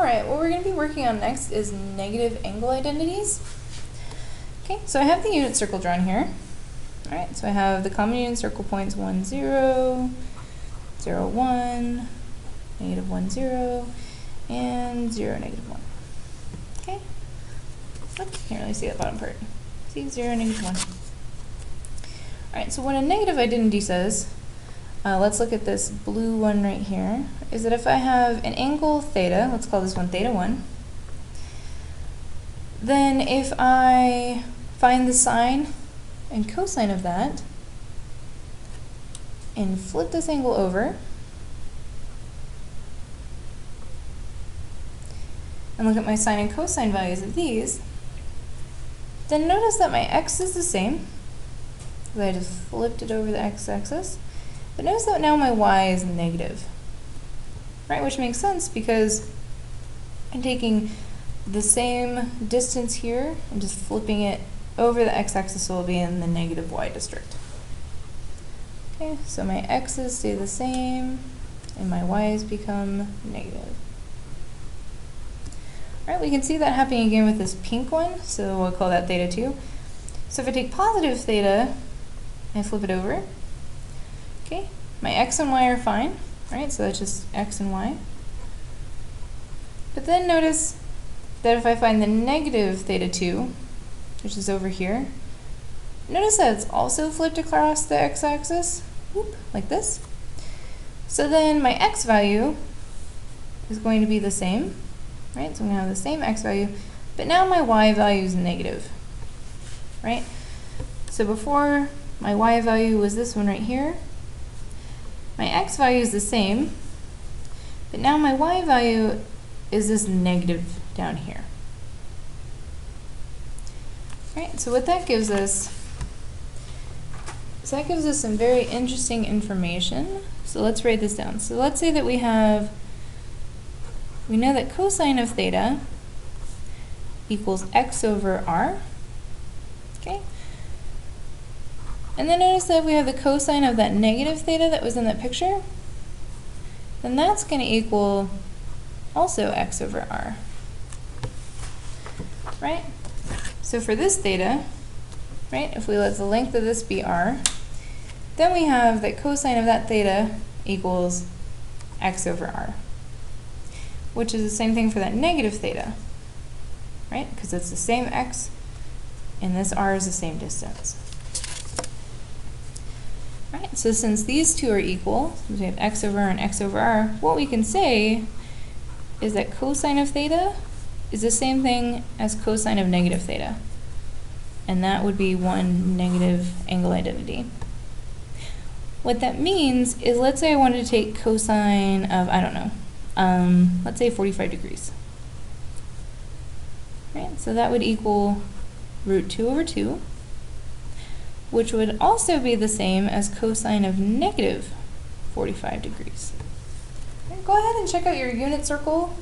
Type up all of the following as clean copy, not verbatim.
Alright, what we're going to be working on next is negative angle identities. Okay, so I have the unit circle drawn here. Alright, so I have the common unit circle points 1, 0, 0, 1, negative 1, 0, and 0, negative 1. Okay, oops, can't really see that bottom part. See, 0, negative 1. Alright, so what a negative identity says, let's look at this blue one right here, is that if I have an angle theta, let's call this one theta 1, then if I find the sine and cosine of that and flip this angle over and look at my sine and cosine values of these, then notice that my x is the same, because I just flipped it over the x-axis. But notice that now my y is negative, right? Which makes sense because I'm taking the same distance here and just flipping it over the x-axis, so it'll be in the negative y district. Okay, so my x's stay the same and my y's become negative. All right, we can see that happening again with this pink one, so we'll call that theta 2. So if I take positive theta and flip it over, okay, my x and y are fine, right? So that's just x and y. But then notice that if I find the negative theta 2, which is over here, notice that it's also flipped across the x-axis, like this. So then my x value is going to be the same, right? So I'm going to have the same x value, but now my y value is negative, right? So before, my y value was this one right here. My x value is the same, but now my y value is this negative down here. Right, so what that gives us is that gives us some very interesting information. So let's write this down. So let's say that we know that cosine of theta equals x over r. Okay. And then notice that if we have the cosine of that negative theta that was in that picture, then that's going to equal also x over r. Right? So for this theta, right, if we let the length of this be r, then we have that cosine of that theta equals x over r, which is the same thing for that negative theta, right? Because it's the same x, and this r is the same distance. Right, so since these two are equal, since we have x over r and x over r, what we can say is that cosine of theta is the same thing as cosine of negative theta. And that would be one negative angle identity. What that means is, let's say I wanted to take cosine of, I don't know, let's say 45 degrees. Right, so that would equal root 2 over 2, which would also be the same as cosine of negative 45 degrees. Okay, go ahead and check out your unit circle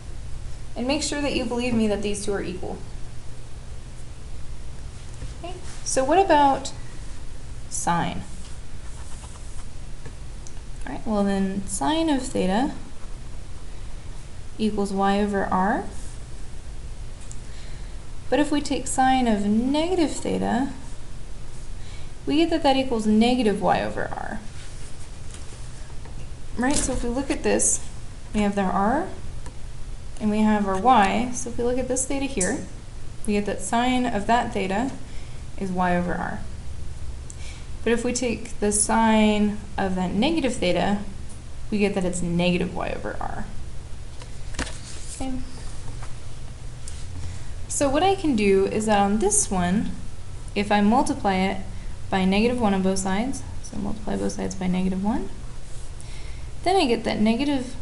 and make sure that you believe me that these two are equal. Okay, so what about sine? All right, well then sine of theta equals y over r. But if we take sine of negative theta, we get that that equals negative y over r. Right, so if we look at this, we have our r and we have our y. So if we look at this theta here, we get that sine of that theta is y over r. But if we take the sine of that negative theta, we get that it's negative y over r. Okay. So what I can do is that on this one, if I multiply it by negative 1 on both sides, so multiply both sides by negative 1, then I get that negative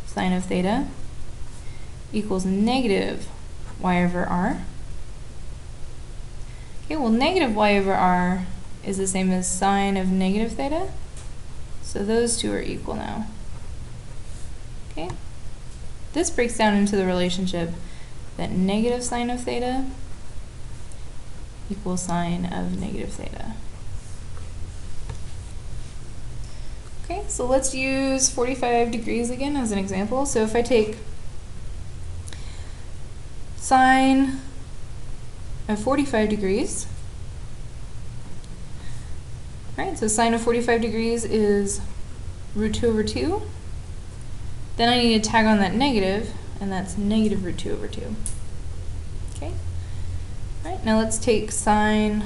sine of theta equals negative y over r. Okay, well negative y over r is the same as sine of negative theta, so those two are equal now. Okay, this breaks down into the relationship that negative sine of theta equals sine of negative theta. Okay, so let's use 45 degrees again as an example. So if I take sine of 45 degrees. Right, so sine of 45 degrees is root 2 over 2. Then I need to tag on that negative, and that's negative root 2 over 2. Okay? All right, now let's take sine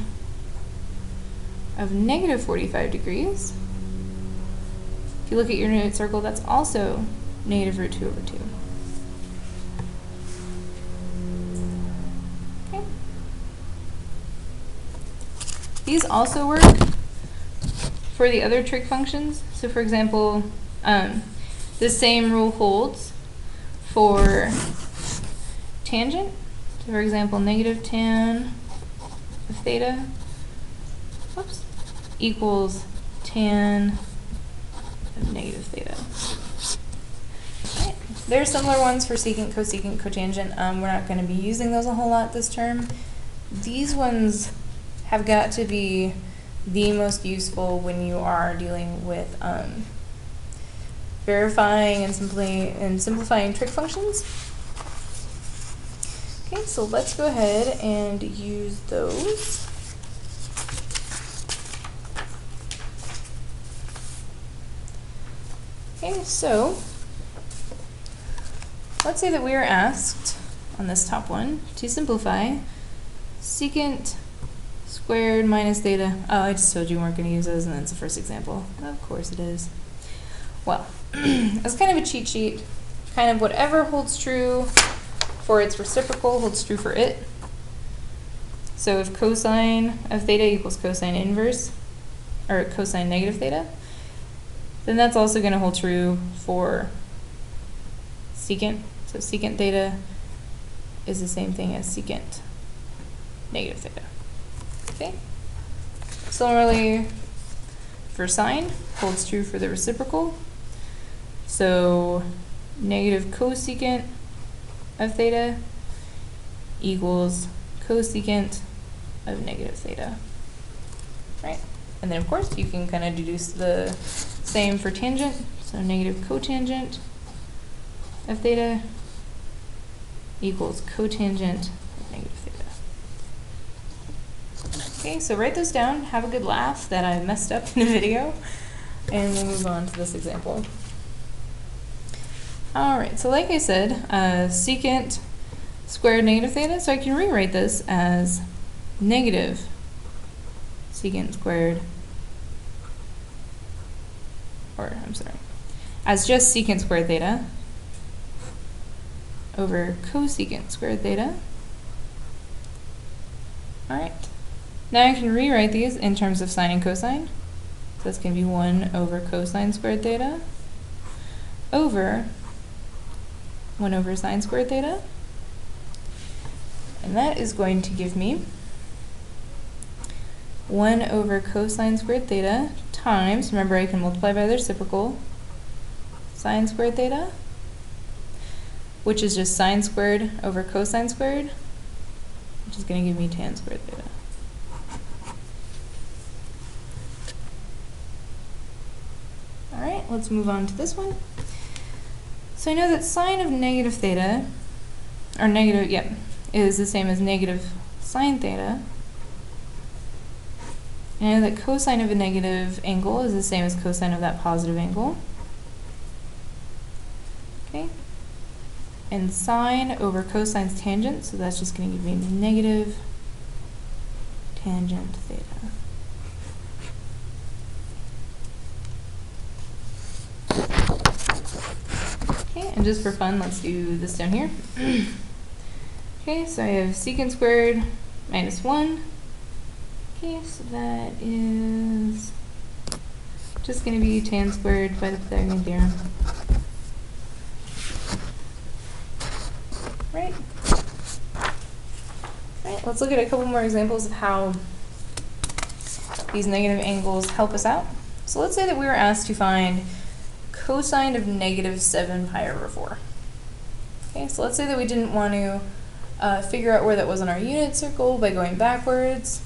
of negative 45 degrees. If you look at your unit circle, that's also negative root 2 over 2. Okay. These also work for the other trig functions. So for example, the same rule holds for tangent. So for example, negative tan of theta equals tan of negative theta. Right. There are similar ones for secant, cosecant, cotangent. We're not going to be using those a whole lot this term. These ones have got to be the most useful when you are dealing with verifying and simplifying trig functions. Okay, so let's go ahead and use those. Okay, so let's say that we are asked on this top one to simplify secant squared minus theta. Oh, I just told you we weren't going to use those, and that's the first example. Of course it is. Well, as kind of a cheat sheet, kind of whatever holds true for its reciprocal holds true for it. So if cosine of theta equals cosine inverse, or cosine negative theta, then that's also going to hold true for secant. So secant theta is the same thing as secant negative theta. Okay. Similarly, for sine, holds true for the reciprocal. So negative cosecant of theta equals cosecant of negative theta. Right? And then of course you can kind of deduce the same for tangent. So negative cotangent of theta equals cotangent of negative theta. Okay, so write those down, have a good laugh that I messed up in a video, and we'll move on to this example. Alright, so like I said, secant squared negative theta, so I can rewrite this as negative secant squared, or I'm sorry, as just secant squared theta over cosecant squared theta. Alright, now I can rewrite these in terms of sine and cosine. So that's going to be 1 over cosine squared theta over 1 over sine squared theta. And that is going to give me 1 over cosine squared theta times, remember I can multiply by the reciprocal, sine squared theta, which is just sine squared over cosine squared, which is going to give me tan squared theta. Alright, let's move on to this one. So I know that sine of negative theta, or negative, yep, is the same as negative sine theta. And I know that cosine of a negative angle is the same as cosine of that positive angle. Okay. And sine over cosine's tangent, so that's just going to give me negative tangent theta. Okay, and just for fun, let's do this down here. Okay, so I have secant squared minus 1. Okay, so that is just going to be tan squared by the Pythagorean theorem. Right. Right, let's look at a couple more examples of how these negative angles help us out. So let's say that we were asked to find cosine of negative 7 pi over 4. Okay, so let's say that we didn't want to figure out where that was on our unit circle by going backwards.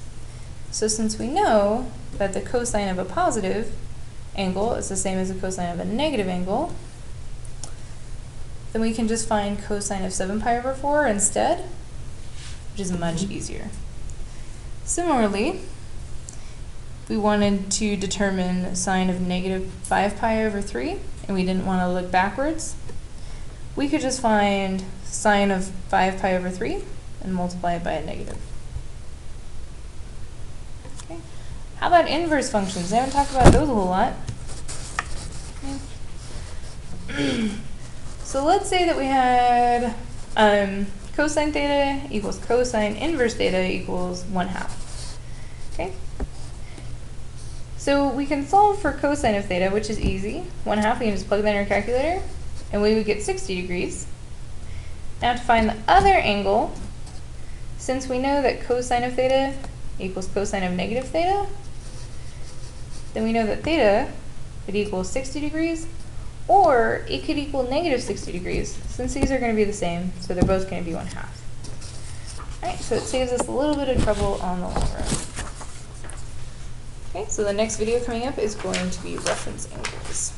So since we know that the cosine of a positive angle is the same as the cosine of a negative angle, then we can just find cosine of 7 pi over 4 instead. which is much easier. Similarly, we wanted to determine sine of negative 5 pi over 3, and we didn't want to look backwards. We could just find sine of 5 pi over 3 and multiply it by a negative. Okay. How about inverse functions? I haven't talked about those a whole lot. Okay. So let's say that we had cosine theta equals cosine inverse theta equals 1/2. Okay. So we can solve for cosine of theta, which is easy. 1/2, we can just plug that in our calculator, and we would get 60 degrees. Now to find the other angle, since we know that cosine of theta equals cosine of negative theta, then we know that theta would equal 60 degrees, or it could equal negative 60 degrees, since these are going to be the same, so they're both going to be 1/2. Alright, so it saves us a little bit of trouble on the long run. Okay, so the next video coming up is going to be reference angles.